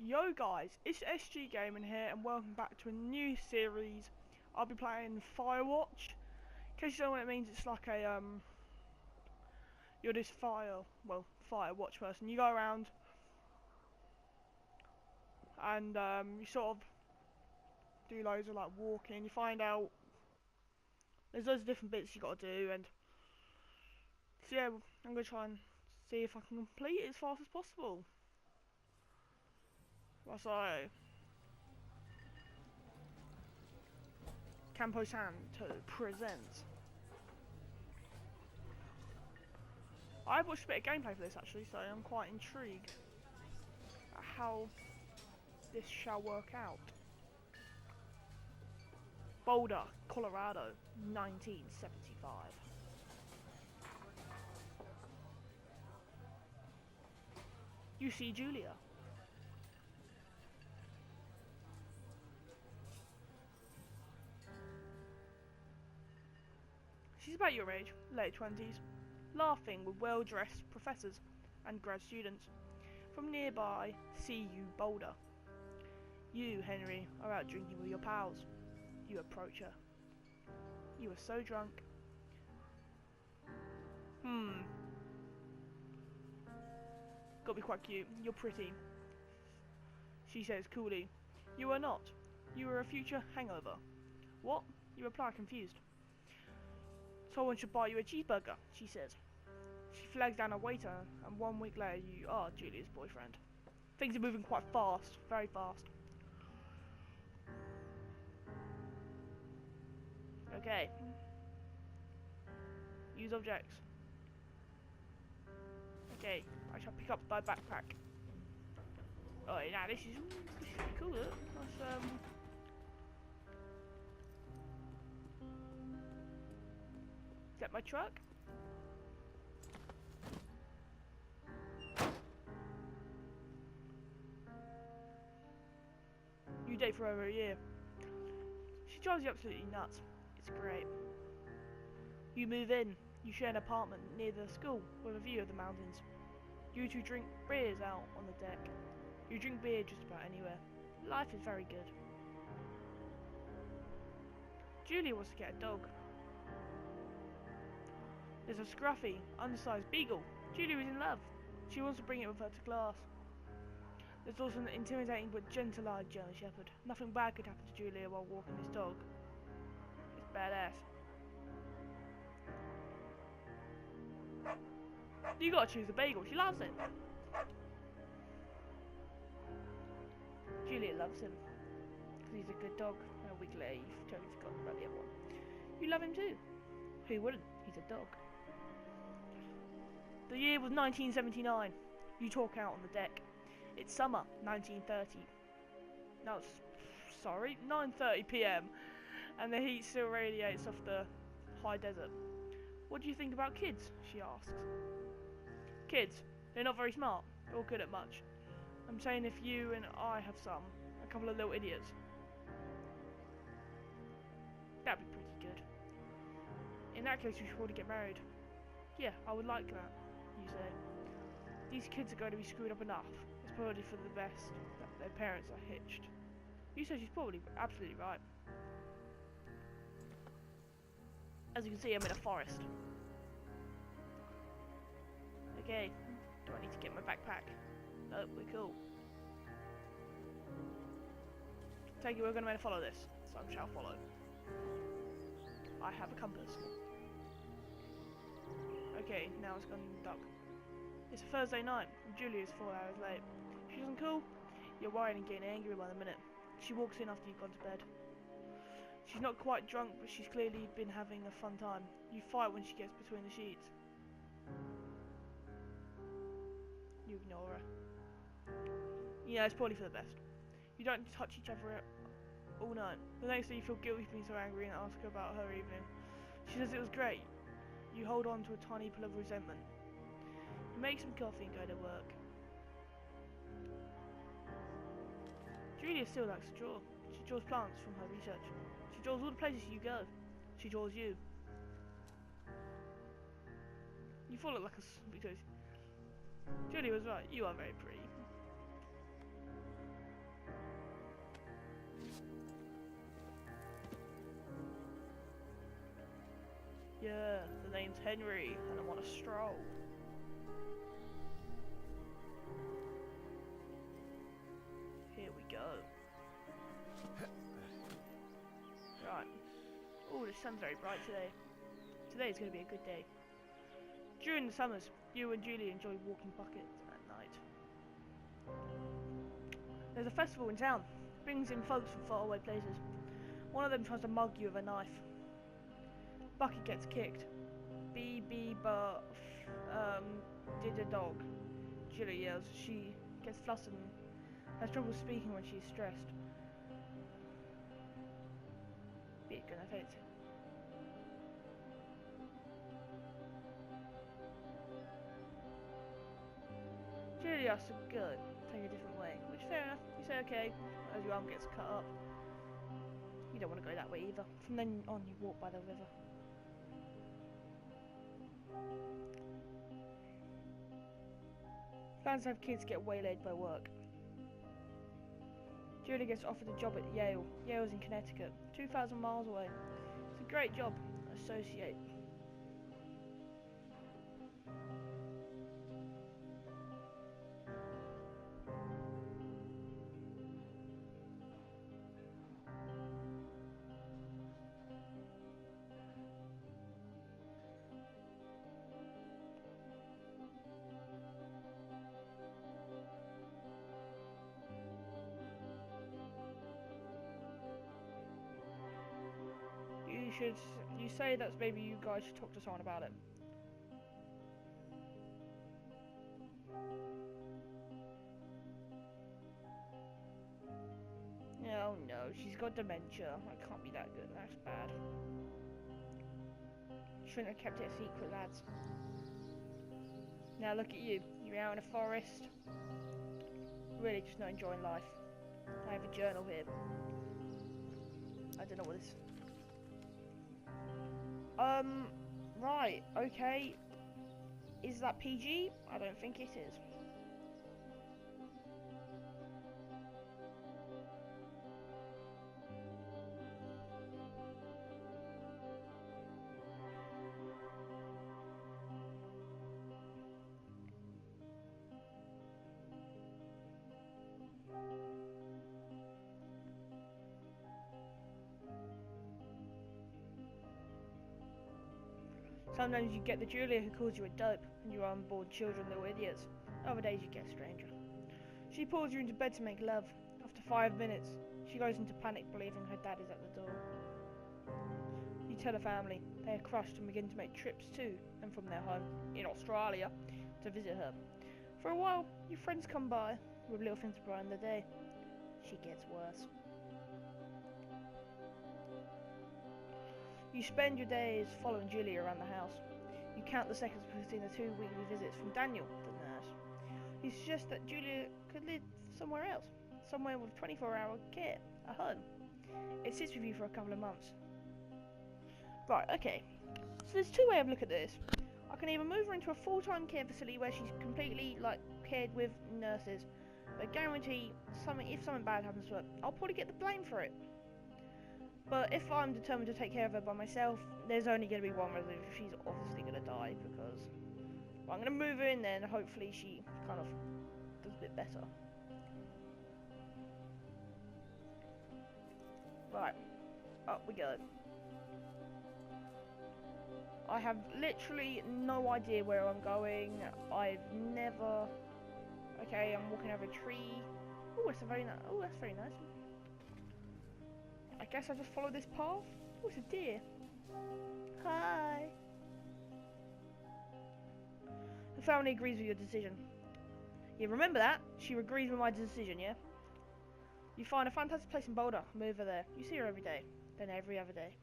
Yo guys, it's SG Gaming here and welcome back to a new series. I'll be playing Firewatch. In case you don't know what it means, it's like a you're this Firewatch person. You go around and you sort of do loads of like walking, you find out there's loads of different bits you gotta do, and so yeah, I'm gonna try and see if I can complete it as fast as possible. So Campo Santo presents. I've watched a bit of gameplay for this actually, so I'm quite intrigued at how this shall work out. Boulder, Colorado, 1975. You see Julia. She's about your age, late 20s, laughing with well-dressed professors and grad students from nearby CU Boulder. You, Henry, are out drinking with your pals. You approach her. You are so drunk. Gotta be quite cute. You're pretty. She says coolly. You are not. You are a future hangover. What? You reply confused. Someone should buy you a cheeseburger, she says. She flags down a waiter, and 1 week later you are Julia's boyfriend. Things are moving quite fast, very fast. Okay. Use objects. Okay, I shall pick up my backpack. Oh, now this is pretty cool. That's get my truck. You date for over a year. She drives you absolutely nuts. It's great. You move in. You share an apartment near the school with a view of the mountains. You two drink beers out on the deck. You drink beer just about anywhere. Life is very good. Julia wants to get a dog. There's a scruffy, undersized beagle. Julia is in love. She wants to bring it with her to class. There's also an intimidating but gentle-eyed German Shepherd. Nothing bad could happen to Julia while walking this dog. It's badass. You gotta choose a bagel. She loves it. Julia loves him because he's a good dog. And a week later, you've totally forgotten about the other one. You love him too. Who wouldn't? He's a dog. The year was 1979. You talk out on the deck. It's summer, 1930. No, sorry, 9:30 p.m. and the heat still radiates off the high desert. What do you think about kids? She asks. Kids, they're not very smart or good at much. I'm saying if you and I have a couple of little idiots, that'd be pretty good. In that case, we should probably get married. Yeah, I would like that, you say. These kids are going to be screwed up enough. It's probably for the best that their parents are hitched. You say she's probably absolutely right. As you can see, I'm in a forest. Okay, do I need to get my backpack? No, we're cool. Take it, we're going to follow this. So I shall follow. I have a compass. Okay, now it's gone dark. It's a Thursday night, and Julia's 4 hours late. She isn't cool. You're worried and getting angry by the minute. She walks in after you've gone to bed. She's not quite drunk, but she's clearly been having a fun time. You fight when she gets between the sheets. You ignore her. Yeah, it's probably for the best. You don't touch each other all night. The next day you feel guilty for being so angry and ask her about her evening. She says it was great. You hold on to a tiny pull of resentment. You make some coffee and go to work. Julia still likes to draw. She draws plants from her research. She draws all the places you go. She draws you. You fall like a because Julia was right. You are very pretty. Yeah, the name's Henry, and I'm on a stroll. Here we go. Right. Oh, the sun's very bright today. Today's going to be a good day. During the summers, you and Julie enjoy walking buckets at night. There's a festival in town. Brings in folks from faraway places. One of them tries to mug you with a knife. Bucket gets kicked. Did a dog. Julie yells. She gets flustered and has trouble speaking when she's stressed. Bit gonna face it. Julie asks to go, take a different way, which fair enough. You say okay, as your arm gets cut up. You don't want to go that way either. From then on, you walk by the river. Plans to have kids get waylaid by work. Julie gets offered a job at Yale. Yale's in Connecticut, 2,000 miles away. It's a great job. Associate. You say that maybe you guys should talk to someone about it. Oh no, she's got dementia. That can't be that good. That's bad. Shouldn't have kept it a secret, lads. Now look at you. You're out in a forest. Really just not enjoying life. I have a journal here. I don't know what this. Right, okay. Is that PG? I don't think it is. Sometimes you get the Julia who calls you a dope, and your unborn children little idiots. Other days you get a stranger. She pulls you into bed to make love. After 5 minutes, she goes into panic believing her dad is at the door. You tell her family. They are crushed and begin to make trips to and from their home, in Australia, to visit her. For a while, your friends come by, with little things to brighten the day. She gets worse. You spend your days following Julia around the house. You count the seconds between the 2 weekly visits from Daniel, the nurse. You suggest that Julia could live somewhere else, somewhere with 24-hour care, a home. It sits with you for a couple of months. Right, okay. So there's 2 ways of looking at this. I can either move her into a full-time care facility where she's completely, cared with nurses, but guarantee if something bad happens to her, I'll probably get the blame for it. But if I'm determined to take care of her by myself, there's only going to be one resolution. She's obviously going to die because... Well, I'm going to move her in there and hopefully she kind of does a bit better. Right. Up we go. I have literally no idea where I'm going. I've never... Okay, I'm walking over a tree. Oh, that's very nice. Oh, that's very nice. I guess I just follow this path. Oh, it's a deer. Hi. The family agrees with your decision. Yeah, remember that? She agrees with my decision, yeah? You find a fantastic place in Boulder. Move her there. You see her every day. Then every other day.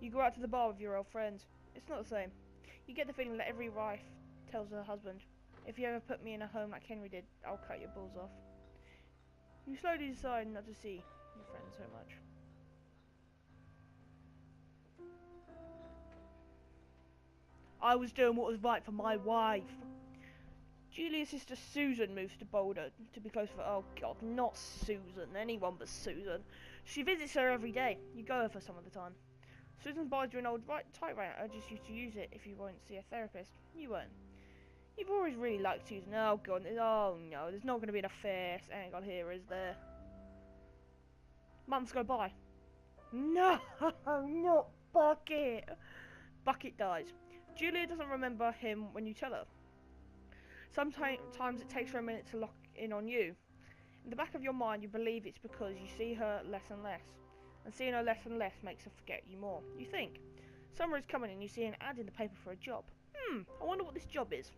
You go out to the bar with your old friends. It's not the same. You get the feeling that every wife tells her husband, if you ever put me in a home like Henry did, I'll cut your balls off. You slowly decide not to see your friends so much. I was doing what was right for my wife. Julia's sister Susan moves to Boulder to be close with her. Oh god, not Susan, anyone but Susan. She visits her every day. You go with her some of the time. Susan buys you an old typewriter and urges you to use it if you won't see a therapist. You won't. You've always really liked Susan. Oh god, oh no, there's not going to be enough face. Hang on, here is there. Months go by. No, not Bucket. Bucket dies. Julia doesn't remember him when you tell her. Sometimes it takes her a minute to lock in on you. In the back of your mind, you believe it's because you see her less and less. And seeing her less and less makes her forget you more. You think. Summer is coming and you see an ad in the paper for a job. I wonder what this job is.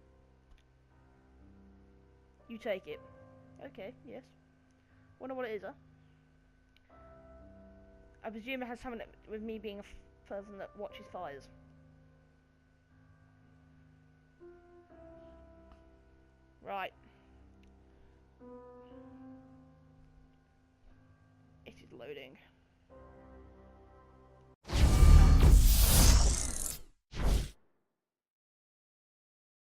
You take it. Okay, yes. Wonder what it is, huh? I presume it has something with me being a person that watches fires. Right. It is loading.